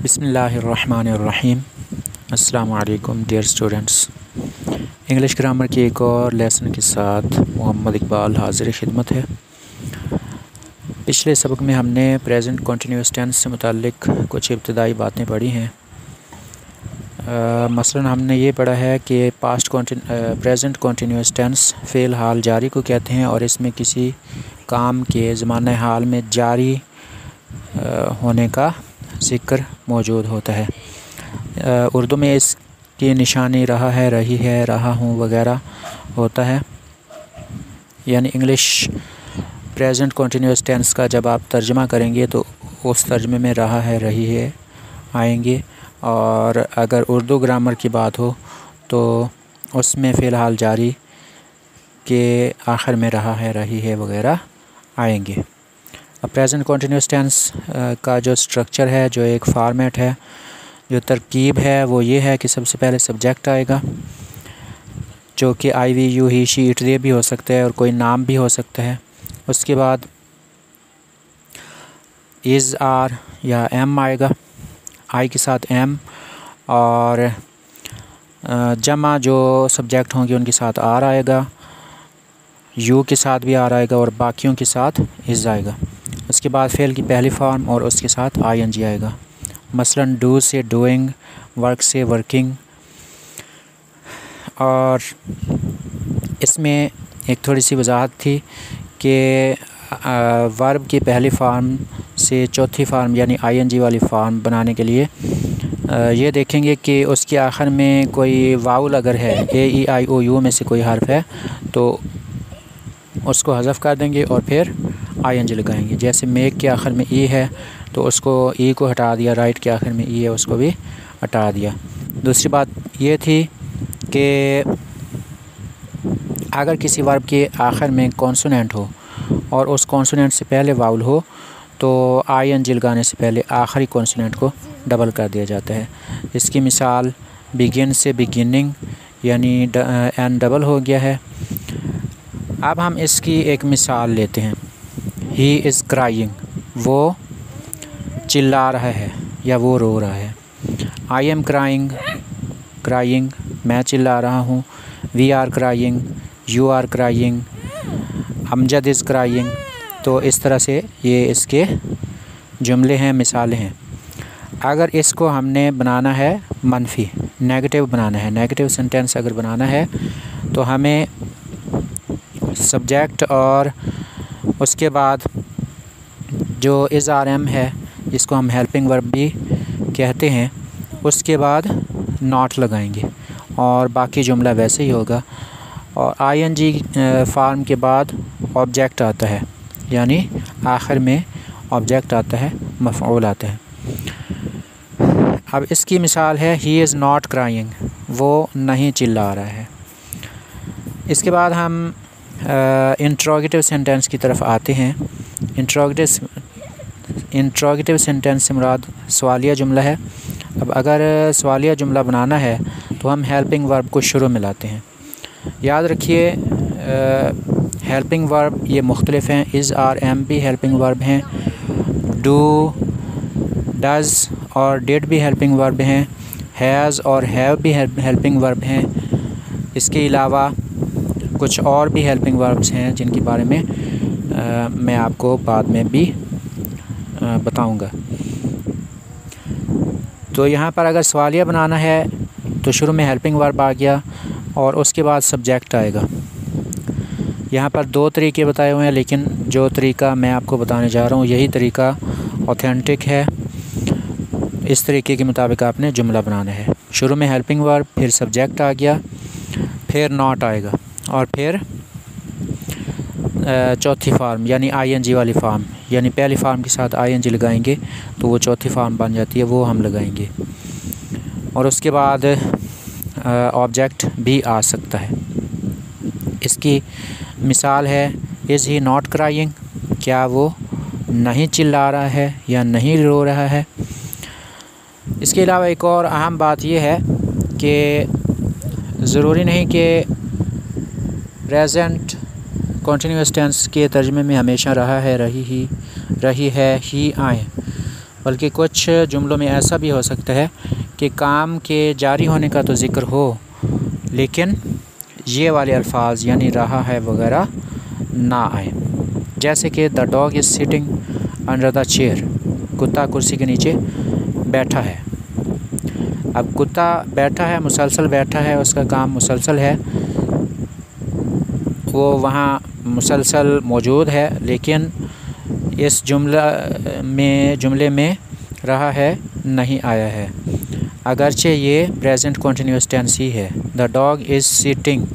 बिस्मिल्लाहिर्रहमानिर्रहीम। अस्सलामु अलैकुम डियर स्टूडेंट्स। इंग्लिश ग्रामर की एक और लेसन के साथ मोहम्मद इकबाल हाज़िर खिदमत है। पिछले सबक में हमने प्रेजेंट कंटिन्यूअस टेंस से मुताल्लिक़ कुछ इब्तिदाई बातें पढ़ी हैं। मसलन हमने ये पढ़ा है कि प्रेजेंट कंटिन्यूअस टेंस फ़ेल हाल जारी को कहते हैं और इसमें किसी काम के ज़माने हाल में जारी होने का ज़िक्र मौजूद होता है। उर्दू में इसकी निशानी रहा है, रही है, रहा हूँ वगैरह होता है। यानी इंग्लिश प्रेजेंट कंटिन्यूअस टेंस का जब आप तर्जुमा करेंगे तो उस तर्जुमे में रहा है, रही है आएंगे, और अगर उर्दू ग्रामर की बात हो तो उसमें फ़िलहाल जारी के आखिर में रहा है, रही है वगैरह आएंगे। अब प्रेजेंट कंटिन्यूअस टेंस का जो स्ट्रक्चर है, जो एक फॉर्मेट है, जो तरकीब है, वो ये है कि सबसे पहले सब्जेक्ट आएगा जो कि I, we, you, he, she, it, they भी हो सकता है और कोई नाम भी हो सकता है। उसके बाद इज़, आर या एम आएगा, आई के साथ एम, और जमा जो सब्जेक्ट होंगे उनके साथ आर आएगा, यू के साथ भी आर आएगा और बाकियों के साथ इज़ आएगा। उसके बाद फ़ेल की पहली फॉर्म और उसके साथ आई एन जी आएगा। मसलन डू से डूइंग, वर्क से वर्किंग। और इसमें एक थोड़ी सी वजाहत थी कि वर्ब की पहली फार्म से चौथी फार्म यानी आई एन जी वाली फार्म बनाने के लिए ये देखेंगे कि उसके आखिर में कोई वाउल अगर है, ए, ई, आई, ओ, यू में से कोई हर्फ है तो उसको हज़फ कर देंगे और फिर आई एन जी लगाएंगे। जैसे मेक के आखिर में ई है तो उसको ई को हटा दिया, राइट के आखिर में ई है उसको भी हटा दिया। दूसरी बात ये थी कि अगर किसी वर्ब के आखिर में कॉन्सोनेंट हो और उस कॉन्सोनेंट से पहले वाउल हो तो आई एन जी लगाने से पहले आखिरी कॉन्सोनेंट को डबल कर दिया जाता है। इसकी मिसाल बिगिन से बिगिनिंग यानी एन डबल हो गया है। अब हम इसकी एक मिसाल लेते हैं। ही इज़ क्राइंग, वो चिल्ला रहा है या वो रो रहा है। आई एम क्राइंग, क्राइंग मैं चिल्ला रहा हूँ। We are crying, you are crying, Amjad is crying. तो इस तरह से ये इसके जुमले हैं, मिसालें हैं। अगर इसको हमने बनाना है मनफी, नेगेटिव बनाना है, नेगेटिव सेंटेंस अगर बनाना है तो हमें सब्जेक्ट और उसके बाद जो इज़, आर, एम है जिसको हम हेल्पिंग वर्ब भी कहते हैं, उसके बाद नॉट लगाएंगे और बाकी जुमला वैसे ही होगा। और आई एन जी फार्म के बाद ऑब्जेक्ट आता है, यानी आखिर में ऑब्जेक्ट आता है, मफ़ऊल आता है। अब इसकी मिसाल है ही इज़ नॉट क्राइंग, वो नहीं चिल्ला रहा है। इसके बाद हम इंट्रोगेटिव सेंटेंस की तरफ आते हैं। इंट्रोगेटिव सेंटेंस से मुराद सवालिया जुमला है। अब अगर सवालिया जुमला बनाना है तो हम हेल्पिंग वर्ब को शुरू में लाते हैं। याद रखिए हेल्पिंग वर्ब ये मुख्तलिफ हैं। इज़, आर, एम भी हेल्पिंग वर्ब हैं। डू, डज़ और डिड भी हेल्पिंग वर्ब हैं। हैज़ और हैव भी हेल्पिंग वर्ब हैं। इसके अलावा कुछ और भी हेल्पिंग वर्ब्स हैं जिनके बारे में मैं आपको बाद में भी बताऊंगा। तो यहाँ पर अगर सवालिया बनाना है तो शुरू में हेल्पिंग वर्ब आ गया और उसके बाद सब्जेक्ट आएगा। यहाँ पर दो तरीके बताए हुए हैं, लेकिन जो तरीका मैं आपको बताने जा रहा हूँ यही तरीका ऑथेंटिक है। इस तरीके के मुताबिक आपने जुमला बनाना है। शुरू में हेल्पिंग वर्ब, फिर सब्जेक्ट आ गया, फिर नॉट आएगा और फिर चौथी फार्म यानी आई एन जी वाली फार्म, यानी पहली फार्म के साथ आई एन जी लगाएंगे तो वो चौथी फार्म बन जाती है, वो हम लगाएंगे। और उसके बाद ऑब्जेक्ट भी आ सकता है। इसकी मिसाल है इज़ ही नॉट क्राइंग, क्या वो नहीं चिल्ला रहा है या नहीं रो रहा है। इसके अलावा एक और अहम बात यह है कि ज़रूरी नहीं कि प्रेजेंट कंटिन्यूअस टेंस के तर्जुमे में हमेशा रहा है, रही है, ही आए। बल्कि कुछ जुमलों में ऐसा भी हो सकता है कि काम के जारी होने का तो ज़िक्र हो, लेकिन ये वाले अल्फाज यानी रहा है वगैरह ना आए। जैसे कि the dog is sitting under the chair, कुत्ता कुर्सी के नीचे बैठा है। अब कुत्ता बैठा है, मुसलसल बैठा है, उसका काम मुसलसल है, वो वहाँ मुसलसल मौजूद है, लेकिन इस जुमले में रहा है नहीं आया है, अगरचे ये प्रेजेंट कंटिन्यूअस टेंस ही है। The dog is sitting